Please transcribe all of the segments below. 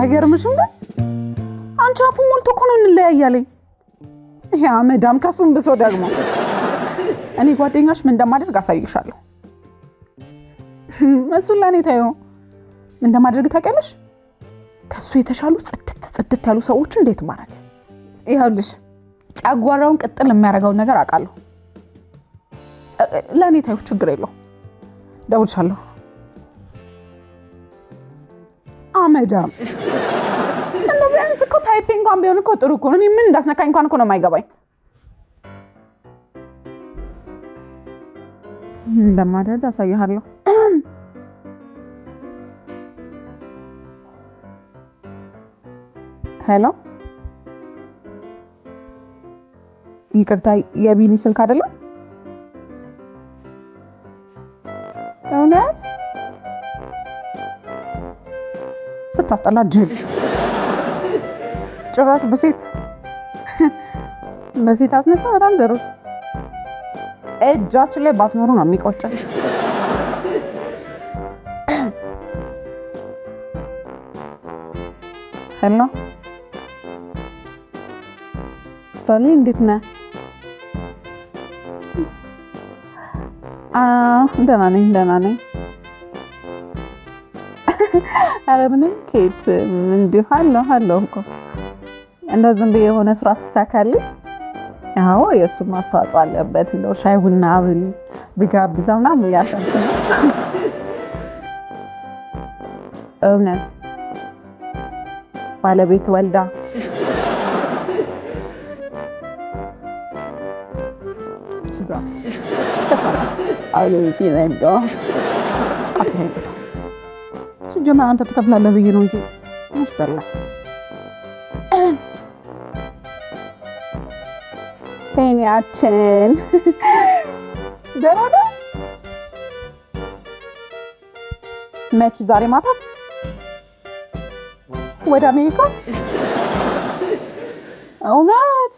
አይገርምሽም ግን አንቺ አፉ ሞልቶ እኮ ነው እንለያያለኝ ያ መዳም ከሱም ብሶ ደግሞ እኔ ጓደኛሽ ምን እንደማደርግ አሳይሻለሁ እሱን ለኔ ታዩ ምን እንደማደርግ ታውቂያለሽ ከሱ የተሻሉ ጽድት ያሉ ሰዎች እንዴት ማረግ ይኸውልሽ ጫጓራውን ቅጥል የሚያረጋው ነገር አውቃለሁ ለኔ ታዩ ችግር የለው ደውልሻለሁ አመዳም እንዴ ቢያንስ እኮ ታይፒንግ እንኳን ቢሆን እኮ ጥሩ እኮ ነው ምን እንዳስነካኝ እንኳን እኮ ነው የማይገባኝ እንደማደርግ አሳይሃለሁ ሄሎ ይቅርታ የቢኒ ስልክ አይደለም እውነት ስታስጠላ ጅል ጭራሽ በሴት አስነሳ በጣም ደሩ እጃችን ላይ ባትኖሩ ነው የሚቆጨው ሄሎ ሰሊ እንዴት ነህ ደህና ነኝ አረ ምንም ኬት እንዲሁ አለሁ እኮ እንደው ዝም ብዬ የሆነ ስራ ሲሳካልኝ አዎ የሱ ማስተዋጽኦ አለበት እንደው ሻይ ቡና ቢጋብዛው ምናምን ያሰብኩ እውነት ባለቤት ወልዳ ጀማዓ አንተ ተከፍላለህ ብዬ ነው እንጂ መስበላ ቴኒያችን ደራዳ መች ዛሬ ማታ ወደ አሜሪካ እውነት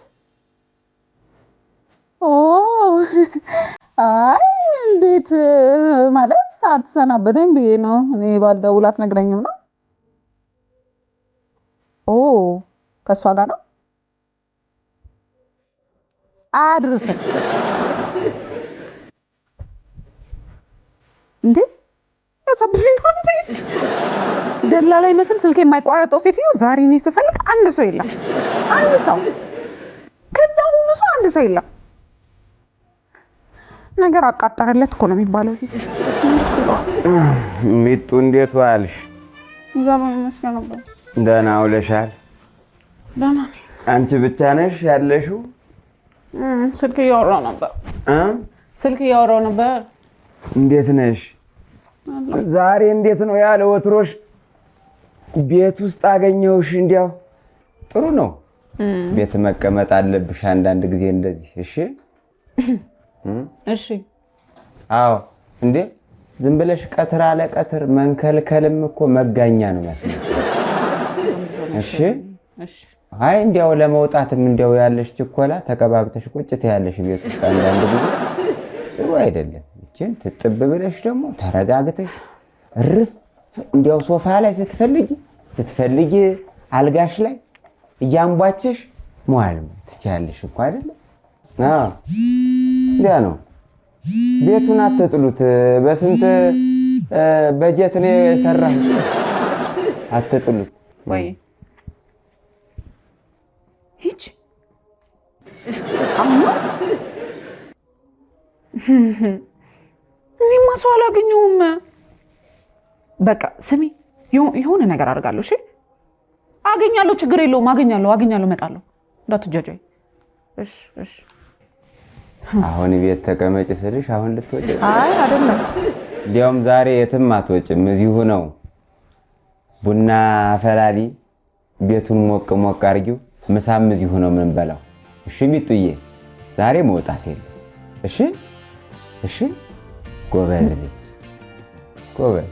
አይ እንዴት ማለት ሳትሰናበተኝ ብዬ ነው እኔ ባልደውላት ነግረኝም ነው ከሷ ጋር ነው አድርስ እንዴ ያሳብሽኝ እንዴ ደላላ ይመስል ስልክ የማይቋረጠው ሴትዮ ዛሬ እኔ ስፈልግ አንድ ሰው የለም አንድ ሰው ከዛ ሁሉ ሰው አንድ ሰው የለም ነገር አቃጠረለት እኮ ነው የሚባለው ሚጡ እንዴት ዋልሽ ዘመን መስከረ ነበር ደህና ውለሻል ደህና አንቺ ብቻ ነሽ ያለሽው ስልክ እያወራሁ ነበር እንዴት ነሽ ዛሬ እንዴት ነው ያለ ወትሮሽ ቤት ውስጥ አገኘሁሽ እንዲያው ጥሩ ነው ቤት መቀመጥ አለብሽ አንዳንድ ጊዜ እንደዚህ እሺ አዎ እንዴ ዝም ብለሽ ቀትር አለ ቀትር መንከልከልም እኮ መጋኛ ነው ያስፈልግ እሺ አይ እንዲያው ለመውጣትም እንዲያው ያለሽ ችኮላ ተቀባብተሽ ቁጭ ትያለሽ ቤት ውስጥ አንዳንድ ጊዜ ጥሩ አይደለም እቺን ትጥብ ብለሽ ደግሞ ተረጋግተሽ ርፍ እንዲያው ሶፋ ላይ ስትፈልጊ አልጋሽ ላይ እያንቧቸሽ መዋል ትቻለሽ እኮ አይደለም ያ ነው ቤቱን አትጥሉት በስንት በጀት ነው የሰራው አትጥሉት ወይ ሂጭ እኔማ ሰው አላገኘሁም በቃ ስሚ የሆነ ነገር አድርጋለሁ እሺ አገኛለሁ ችግር የለውም አገኛለሁ እመጣለሁ እንዳትጃጃይ እሺ አሁን ቤት ተቀመጭ ስልሽ አሁን ልትወጪ አይ አይደለም እንዲያውም ዛሬ የትም አትወጪም እዚሁ ነው ቡና አፈላሊ ቤቱን ሞቅ አርጊው ምሳም እዚሁ ነው ምን በላው እሺ ሚጡዬ ዛሬ መውጣት የለም እሺ ጎበዝ ልጅ ጎበዝ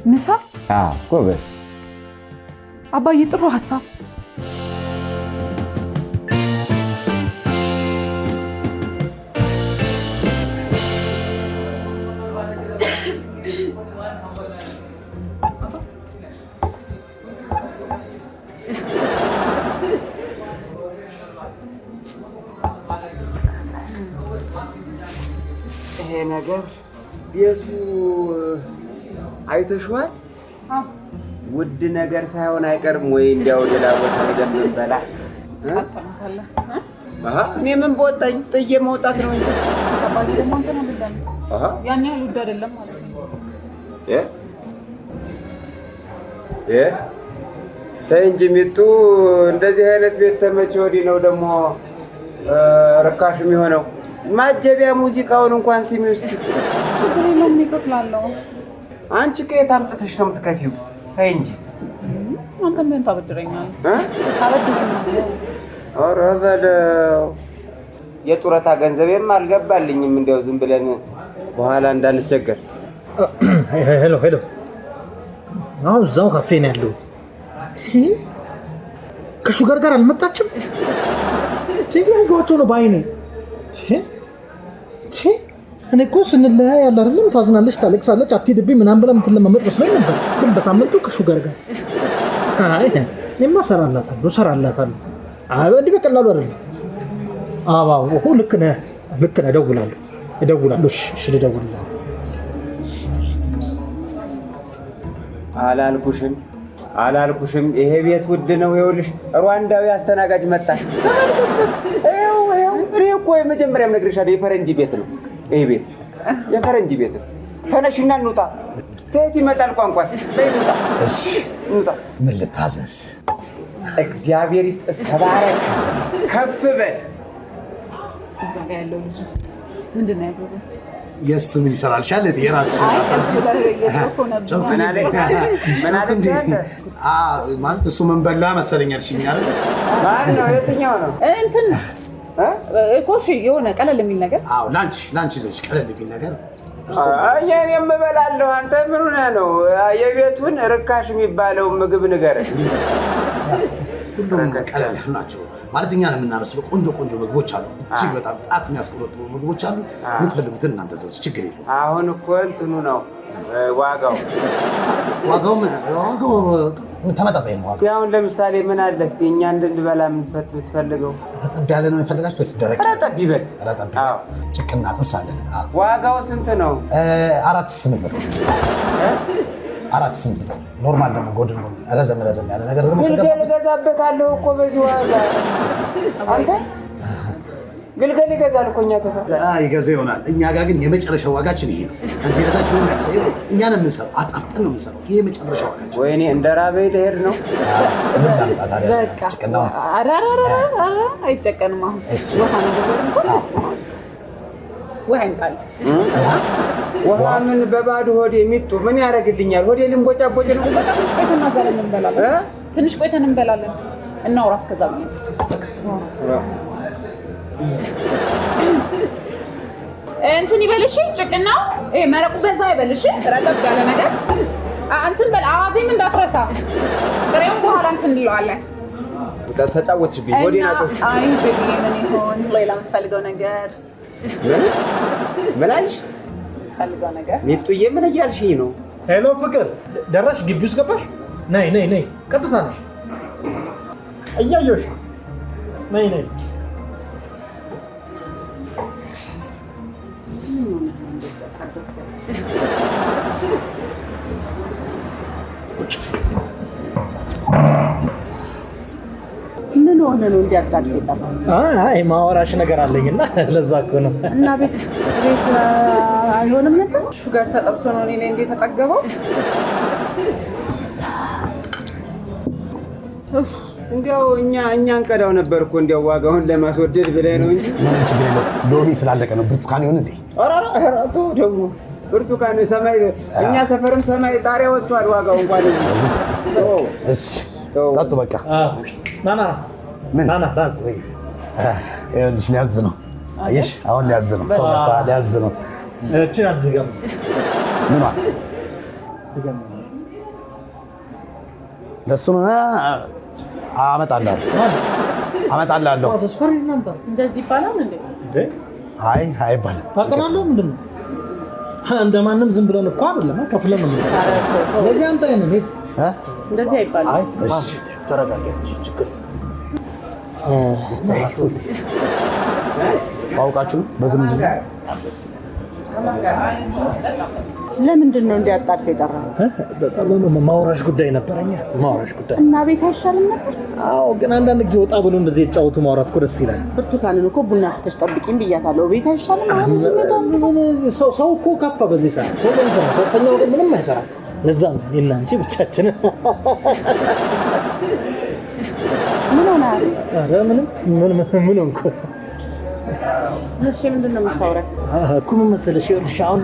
ምሳ ጎበዝ አባዬ ጥሩ ሐሳብ ይሄ ነገር ቤቱ አይተሽዋል? ውድ ነገር ሳይሆን አይቀርም ወይ? እንዲያው ሌላ ቦታ ሄደን ብንበላ አጣጣለህ? እኔ ምን በወጣኝ ጥዬ መውጣት ነው እንጂ አባዬ ደግሞ አንተ ነው ልዳን ያን ያህል ውድ አይደለም ማለት ነው። ተይ እንጂ ሚጡ፣ እንደዚህ አይነት ቤት ተመቼ ወዲህ ነው ደግሞ ርካሽ የሚሆነው። ማጀቢያ ሙዚቃውን እንኳን ስሚ ውስጥ ችግር የለውም እኔ እከፍላለሁ። አንቺ ከየት አምጥተሽ ነው የምትከፊው? ተይ እንጂ አንተም ቢሆን ታበድረኛለህ። ታበድረኛለህ። ኧረ በለው። የጡረታ ገንዘቤም አልገባልኝም። እንዲያው ዝም ብለን በኋላ እንዳንቸገር። ሄሎ ሄሎ፣ አሁን እዛው ካፌ ነው ያለሁት። ከሹገር ጋር አልመጣችም? ትያዩዋቸው ነው በአይኔ። እኔ እኮ ስንለያይ ያለ አይደለም ታዝናለች፣ ታለቅሳለች፣ አትሄድብኝ ምናምን ብላ የምትለማመጥ መስሎኝ ነበር። ግን በሳምንቱ ከሹገር ጋር እኔማ እሰራላታለሁ። እንዲህ በቀላሉ አይደለም። አዎ ልክ ነህ። እደውላለሁ። እሺ ልደውልልህ። አላልኩሽም? ይሄ ቤት ውድ ነው። ይኸውልሽ ሩዋንዳዊ አስተናጋጅ መጣሽ። እኔ እኮ የመጀመሪያም ነግሬሻለሁ፣ የፈረንጅ ቤት ነው ይሄ ቤት፣ የፈረንጅ ቤት ነው። ተነሽና እንውጣ። ትሄት ይመጣል ቋንቋስ። እንውጣ። ምን ልታዘዝ? እግዚአብሔር ይስጥ። ተባረክ፣ ከፍ በል። እዛ ጋር ያለው ልጅ ምንድን ነው ያዘዘው? የእሱ ምን ይሰራልሻል? የራስሽ ማለት እሱ ምን በላ መሰለኝ አልሽኝ አይደል? ማነው? የትኛው ነው? እንትን እኮሽ የሆነ ቀለል የሚል ነገር። አዎ ላንቺ ይዘሽ ቀለል የሚል ነገር። እኔን የምበላለሁ። አንተ ምን ሆነህ ነው? የቤቱን ርካሽ የሚባለው ምግብ ንገረሽ። ሁሉም ቀለል ናቸው ማለት እኛ ነው የምናበስለው። ቆንጆ ምግቦች አሉ፣ እጅግ በጣም ጣት የሚያስቆረጡ ምግቦች አሉ። የምትፈልጉትን እናንተ ዘዙ፣ ችግር የለውም። አሁን እኮ እንትኑ ነው ዋጋው ተመጣጣኝ ነው ዋጋው። አሁን ለምሳሌ ምን አለ እስኪ እኛ እንድንበላ የምትፈልገው? ረጠብ ያለ ነው የፈለጋችሁ ወይስ ደረቅ? ረጠብ ይበል። ጭቅና ጥብስ አለን። ዋጋው ስንት ነው? 4,800 ኖርማል ደግሞ ጎድን ረዘም ያለ ነገር ደግሞ ግልገል እገዛበታለሁ እኮ በዚህ ዋጋ። አንተ ግልገል ይገዛል እኮ እኛ ሰፈር ይገዛ ይሆናል። እኛ ጋር ግን የመጨረሻው ዋጋችን ይሄ ነው። ከዚህ በታች ምንም አይሰየው። እኛ ነን የምንሰራው፣ አጣፍጠን ነው የምንሰራው። ይሄ የመጨረሻው ዋጋችን። ወይኔ እንደ ራበይ ልሄድ ነው። አይጨቀንም። አሁን ውሃ ይምጣል። ውሃ ምን በባዶ ሆዴ ሚጡ ምን ያደርግልኛል? ሆዴ ልንቦጫቦጭ ነው። ትንሽ ቆይተን እናዛለን እንበላለን። ትንሽ ቆይተን እንበላለን። እናውራ እስከዛ ብዬ እንትን ይበልሽ። ጭቅናው መረቁ በዛ ይበልሽ። ረጠብ ያለ ነገር እንትን በል። አዋዜም እንዳትረሳ። ጥሬውን በኋላ እንትን እንለዋለን። ተጫወትሽብኝ። ሆዴ ናቆሽ። አይ ቤቢ ምን ይሆን ሌላ የምትፈልገው ነገር? ምን አልሽ? የምትፈልገው ነገር ሚጡዬ ምን እያልሽኝ ነው? ሄሎ ፍቅር፣ ደራሽ? ግቢ ውስጥ ገባሽ? ነይ፣ ቀጥታ ነሽ። እያየሁሽ። ነይ ምን ሆነ ነው እንዲያጋጭ የጠፋው? አይ ማወራሽ ነገር አለኝና ለዛ እኮ ነው። እና ቤት አይሆንም ነበር። ሹገር ተጠብሶ ነው እኔ ላይ እንዴ ተጠገበው። እንዲያው እኛን ቀዳው ነበር እኮ እንዲያው ዋጋውን ለማስወደድ ብለህ ነው እንጂ ምንም ችግር የለውም። ሎሚ ስላለቀ ነው። ብርቱካን ይሆን እንዴ? አራራራቱ ደግሞ ብርቱካን ሰማይ፣ እኛ ሰፈርም ሰማይ ጣሪያ ወጥቷል። ዋጋው እንኳን እሺ ጠጡ በቃ። ናና ራስ ወይ ይኸውልሽ ሊያዝ ነው። አየሽ አሁን ሊያዝ ነው። ሰው መጣ ሊያዝ ነው። እቺን አድርገም ምን ማለት ድገም ለሱ ነው። አመጣለሁ እንደዚህ ይባላል እንዴ? አይ አይባልም። ታውቃለህ ምንድን ነው? እንደማንም ዝም ብለን እኮ አይደለም ከፍለን ነው። ስለዚህ አንተ አይደል እንደዚህ አይባልም። አይ እሺ ተረጋጋች። ችግር አውቃችሁ በዝምድና ለምንድን ነው እንዲያጣድፍ የጠራው? ማውራሽ ጉዳይ ነበረኛ። ማውራሽ ጉዳይ እና ቤት አይሻልም ነበር? አዎ፣ ግን አንዳንድ ጊዜ ወጣ ብሎ እንደዚህ የጫወቱ ማውራት እኮ ደስ ይላል። ብርቱካንን እኮ ቡና ፍተሽ ጠብቂኝ ብያታለሁ። ቤት አይሻልም? ሰው እኮ ከፋ በዚህ ሰዓት ሰው በዚህ ሶስተኛ ወገን ምንም አይሰራም። ለዛ ነው እኔና አንቺ ብቻችንን። ምን ሆነሃል? ኧረ ምን ሆንኩ? እሺ ምንድን ነው የምታወራው? እኮ ምን መሰለሽ፣ ይኸውልሽ አሁን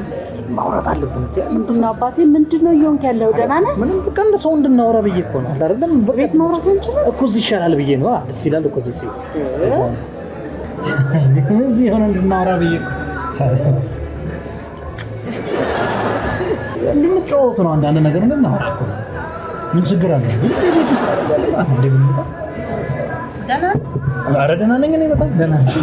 ማውራት አለብን። ምንድን ነው አባቴ? ምንድን ነው እየሆንክ ያለው? ደህና ነህ? ምንም በቃ እንደ ሰው እንድናወራ ብዬ እኮ ነው አይደለም። ቤት ማውራት እንችላለን እኮ እዚህ ይሻላል ብዬ ነው። ደስ ይላል እኮ እዚህ ሲሆን እዚህ ሆነ እንድናወራ ብዬ እኮ እንድንጫወት ነው። አንዳንድ ነገር እንድናወራ እኮ ነው። ምን ችግር አለ? ቤት ውስጥ አይደለም አንዴ ብንመጣ። ደህና ነህ? ኧረ ደህና ነኝ እኔ በጣም ደህና ነኝ።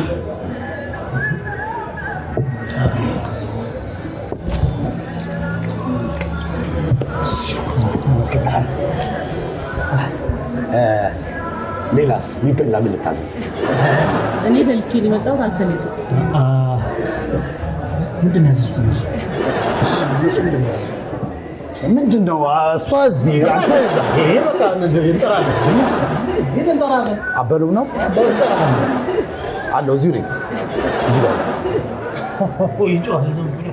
ሌላስ የሚበላ ምን ልታዘዝ? እኔ በልቼ ሊመጣሁት አልፈልግም። ምንድን ነው ያዘዝኩት? ምንድን ነው እሷ እዚህ አንተ እዛ ይሄ በቃ እንጠራለን። አበሉም ነው አለው እዚሁ ነኝ እዚህ ጋር ይጮሃል ዝም ብሎ።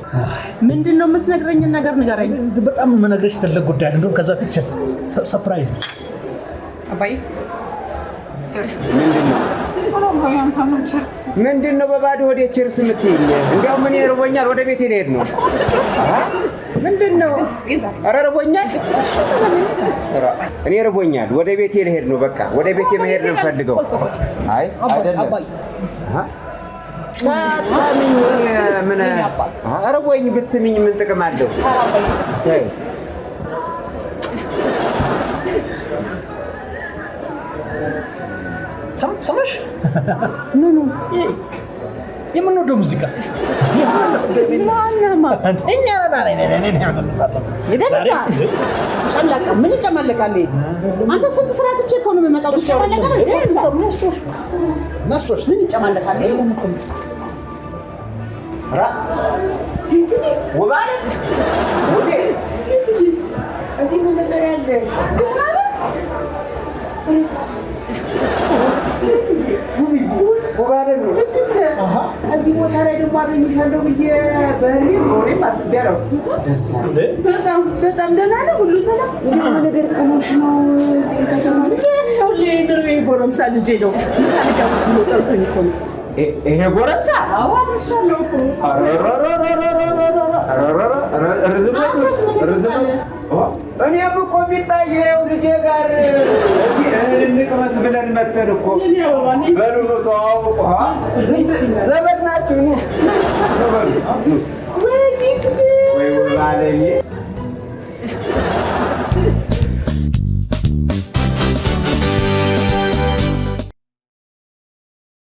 ምንድን ነው የምትነግረኝን ነገር ንገረኝ። በጣም የምነግርሽ ትልቅ ጉዳይ ነው። እንደውም ከዛ ፊት ሰርፕራይዝ ነው። አባዬ ምንድን ነው በባዶ ወደ ችርስ የምትይኝ? እንዲያው ምን ይርቦኛል፣ ወደ ቤቴ ልሄድ ነው። ምንድን ነው? ኧረ ርቦኛል፣ እኔ ርቦኛል፣ ወደ ቤቴ ልሄድ ነው። በቃ ወደ ቤቴ መሄድ ነው የምፈልገው። አይ አይደለም ታሳሚኝ ምን ርቦኝ ብትስሚኝ ምን ጥቅም አለው? ሰማሽ? ምኑ የምንወደው ሙዚቃ ጨለቃ ምን ይጨማለቃል? አንተ ስንት ስራ ትቼ እኮ ነው የምመጣው። ምን ይጨማለቃል? እዚህ ምን ትሰሪያለሽ? እዚህ ቦታ ላይ ደግሞ አገኝሻለሁ ብዬ በህልሜ ሆኔም አስቤያለሁ። በጣም ደህና ነው፣ ሁሉ ሰላም። ነገር ጥሎሽ ነው እዚህ ከተማ ጎረምሳ ልጄ ነው። ምሳ ልጋብዝሽ ብሎ ጠርቶኝ እኮ ነው። ይሄ ጎረምሳ አዋራሻለሁ እኮ እኔም እኮ የሚታየው ልጄ ጋር እዚህ እህል እንቅመስ ብለን መተን እኮ በሉ ተዋውቁ። ዘመድ ናችሁ።